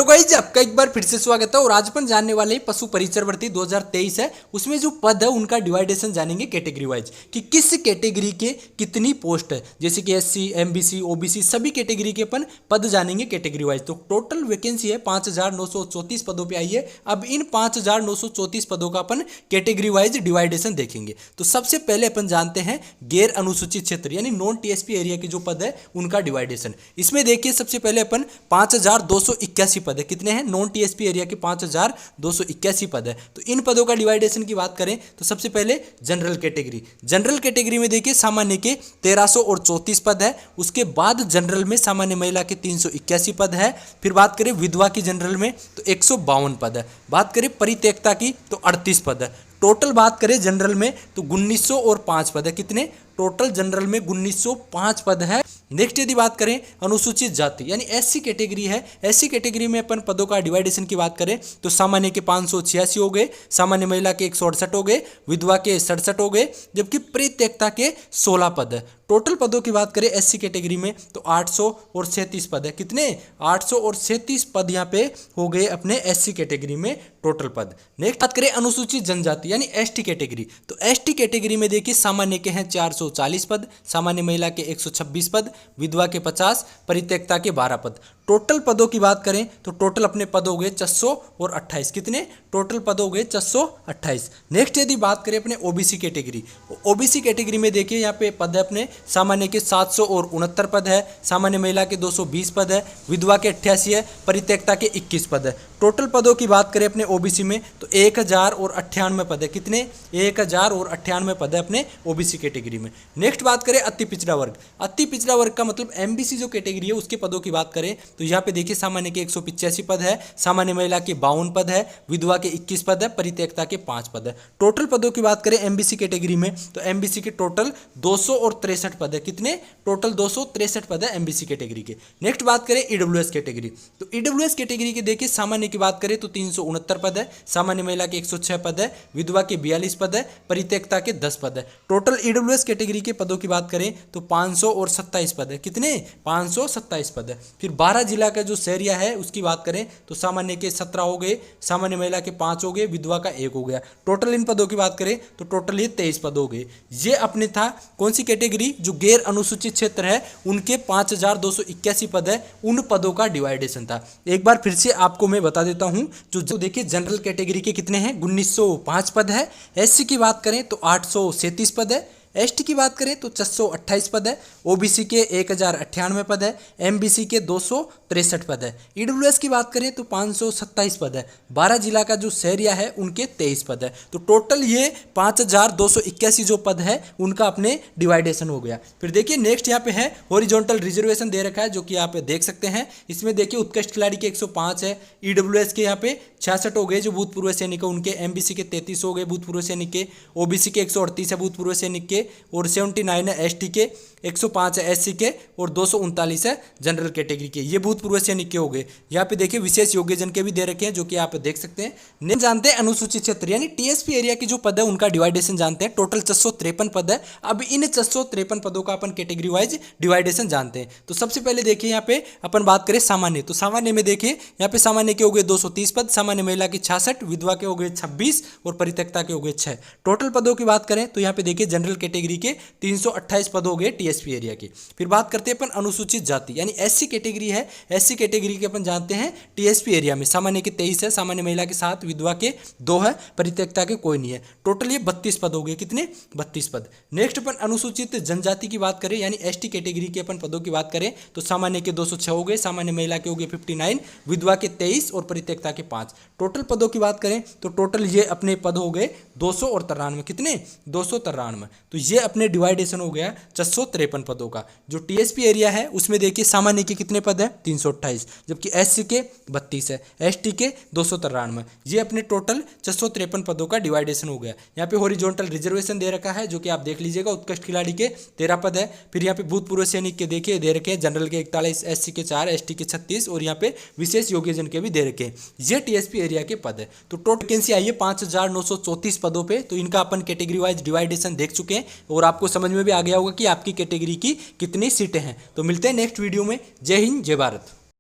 Guys, आपका एक बार फिर से स्वागत है। और आज अपन जानने वाले हैं पशु परिचर भर्ती 2023 है, उसमें जो पद है उनका डिवाइडेशन जानेंगे कैटेगरी वाइज कि किस कैटेगरी के कितनी पोस्ट है। जैसे कि एससी, एमबीसी, ओबीसी सभी कैटेगरी के अपन पद जानेंगे कैटेगरी वाइज। तो टोटल वैकेंसी है 5934 पदों पे आई है। अब इन 5934 पदों का अपन कैटेगरी वाइज डिवाइडेशन देखेंगे। तो सबसे पहले अपन जानते हैं गैर अनुसूचित क्षेत्र यानी नॉन टीएसपी एरिया के जो पद है उनका डिवाइडेशन। इसमें देखिए सबसे पहले अपन 5281 पद है। कितने हैं? नॉन टीएसपी एरिया के 5281 पद है। तो इन पदों का डिवाइडेशन की बात करें तो सबसे पहले जनरल कैटेगरी में देखिए सामान्य के 1334 पद है। उसके बाद जनरल में सामान्य महिला के 381 पद है। फिर बात करें विधवा की जनरल में तो 152 पद है। बात करें परित्यक्ता की तो 38 पद है। टोटल बात करें जनरल में तो 1905 पद है। कितने? टोटल जनरल में 1905 पद है। नेक्स्ट यदि बात करें अनुसूचित जाति यानी एससी कैटेगरी है, एससी कैटेगरी में अपन पदों का डिवाइडेशन की बात करें तो सामान्य के 586 हो गए, सामान्य महिला के 168 हो गए, विधवा के 67 हो गए, जबकि परित्यक्ता के 16 पद है। टोटल पदों की बात करें एससी कैटेगरी में तो 837 पद है। कितने? 837 पद यहाँ पे हो गए अपने एससी कैटेगरी में टोटल पद। नेक्स्ट बात करें अनुसूचित जनजाति यानी एसटी कैटेगरी, तो एसटी कैटेगरी में देखिए सामान्य के हैं 440 पद, सामान्य महिला के 126 पद, विधवा के 50, परित्यक्ता के 12 पद। टोटल पदों की बात करें तो टोटल अपने पद हो गए 428। कितने? टोटल पद हो गए 428। नेक्स्ट यदि बात करें अपने ओबीसी कैटेगरी, ओबीसी कैटेगरी में देखिए यहाँ पे पद है अपने सामान्य के 769 पद है, सामान्य महिला के 220 पद है, विधवा के 88 है, परित्यक्ता के 21 पद है। टोटल पदों की बात करें अपने ओबीसी में तो 1098 पद है। कितने? 1098 पद है अपने ओबीसी कैटेगरी में। नेक्स्ट बात करें अति पिछड़ा वर्ग, अति पिछड़ा वर्ग का मतलब एमबीसी जो कैटेगरी है उसके पदों की बात करें तो यहाँ पे देखिए सामान्य के 185 पद है, सामान्य महिला के 52 पद है, विधवा के 21 पद है, परित्यक्ता के 5 पद है। टोटल पदों की बात करें एमबीसी कैटेगरी में तो एमबीसी के टोटल 263 पद है। कितने? टोटल 263 पद है एमबीसी कैटेगरी के। नेक्स्ट बात करें ईडब्ल्यूएस कैटेगरी, तो ईडब्ल्यूएस कैटेगरी के देखिए सामान्य की बात करें तो 369 पद है, सामान्य महिला के 106 पद है, विधवा के 42 पद है, परित्यक्ता के 10 पद है। टोटल ईडब्ल्यूएस कैटेगरी के पदों की बात करें तो 527 पद है। कितने? 527 पद है। फिर 12 जिला का जो शहरिया है उसकी बात करें तो सामान्य के 17 हो गए, सामान्य महिला के 5 हो गए, विधवा का 1 हो गया। टोटल इन पदों की बात करें तो टोटल ये 23 पद हो गए। ये अपने था कौन सी कैटेगरी? जो गैर अनुसूचित क्षेत्र है उनके 5281 पद है, उन पदों का डिवाइडेशन था। एक बार फिर से आपको मैं बता देता हूं। जो देखिए जनरल कैटेगरी के कितने हैं? 1905 पद है। एससी की बात करें तो 837 पद है, एसटी की बात करें तो 428 पद है, ओबीसी के 1098 पद है, एमबीसी के 263 पद है, ईडब्ल्यूएस की बात करें तो 527 पद है, 12 जिला का जो शहरिया है उनके 23 पद है। तो टोटल ये 5281 जो पद है उनका अपने डिवाइडेशन हो गया। फिर देखिए नेक्स्ट यहाँ पे है हॉरिजॉन्टल रिजर्वेशन दे रखा है जो कि आप देख सकते हैं। इसमें देखिए उत्कृष्ट खिलाड़ी के 105 है, ईडब्ल्यूएस के यहाँ पे 66 हो गए जो भूतपूर्व सैनिक है उनके, एमबीसी के 33 हो गए भूतपूर्व सैनिक के, ओबीसी के 138 है भूतपूर्व सैनिक के, और 79 है एसटी के, 105 है एससी के, और 239 है जनरल कैटेगरी के। ये भूतपूर्व सैनिक के हो गए। यहाँ पे देखिए विशेष योग्यजन के भी दे रखे हैं जो कि आप देख सकते हैं। नहीं जानते हैं अनुसूचित क्षेत्र यानी टीएसपी एरिया की जो पद है उनका डिवाइडेशन जानते हैं। टोटल 453 पद है। अब इन 453 पदों का अपन कैटेगरी वाइज डिवाइडेशन जानते हैं। तो सबसे पहले देखिए यहाँ पे अपन बात करें सामान्य, तो सामान्य में देखिए यहाँ पे सामान्य के हो गए 230 पद, सामान्य महिला के 66, विधवा के हो गए 26 और परित्यक्ता के हो गए 6। टोटल पदों की बात करें तो यहाँ पे देखिए जनरल कैटेगरी के 328 पद हो गए टीएसपी एरिया के। फिर बात करते हैं अपन अनुसूचित जाति यानी एससी कैटेगरी है, एससी कैटेगरी के अपन जानते हैं टीएसपी एरिया में सामान्य के 23 है, सामान्य महिला के 7, विधवा के 2 है, परित्यक्ता के कोई नहीं है। टोटल ये 32 पद हो गए। कितने? 32 पद। नेक्स्ट अपन अनुसूचित जनजाति की बात करें यानी एसटी कैटेगरी के अपन पदों की बात करें तो सामान्य के 206 हो गए, सामान्य महिला के हो गए 59, विधवा के 23 और परित्यक्ता के 5। टोटल पदों की बात करें तो टोटल ये अपने पद हो गए 293। कितने? 293। तो ये अपने डिवाइडेशन हो गया 453 पदों का। जो टीएसपी एरिया है उसमें देखिए सामान्य के कितने पद है? 328, जबकि एससी के 32 है, एसटी के 293। ये अपने टोटल 453 पदों का डिवाइडेशन हो गया। यहाँ पे हॉरिजॉन्टल रिजर्वेशन दे रखा है जो कि आप देख लीजिएगा। उत्कृष्ट खिलाड़ी के 13 पद है। फिर यहाँ पे भूतपूर्व सैनिक के देखिए दे रखे हैं, जनरल के 41, एससी के 4, एसटी के 36 और यहाँ पे विशेष योग्यजन के भी दे रखे हैं। ये टीएसपी एरिया के पद है। तो टोटल वैकेंसी आई है 5934 पदों पे। तो इनका अपन कैटेगरी वाइज डिवाइडेशन देख चुके हैं और आपको समझ में भी आ गया होगा कि आपकी कैटेगरी की कितनी सीटें हैं। तो मिलते हैं नेक्स्ट वीडियो में। जय हिंद, जय भारत।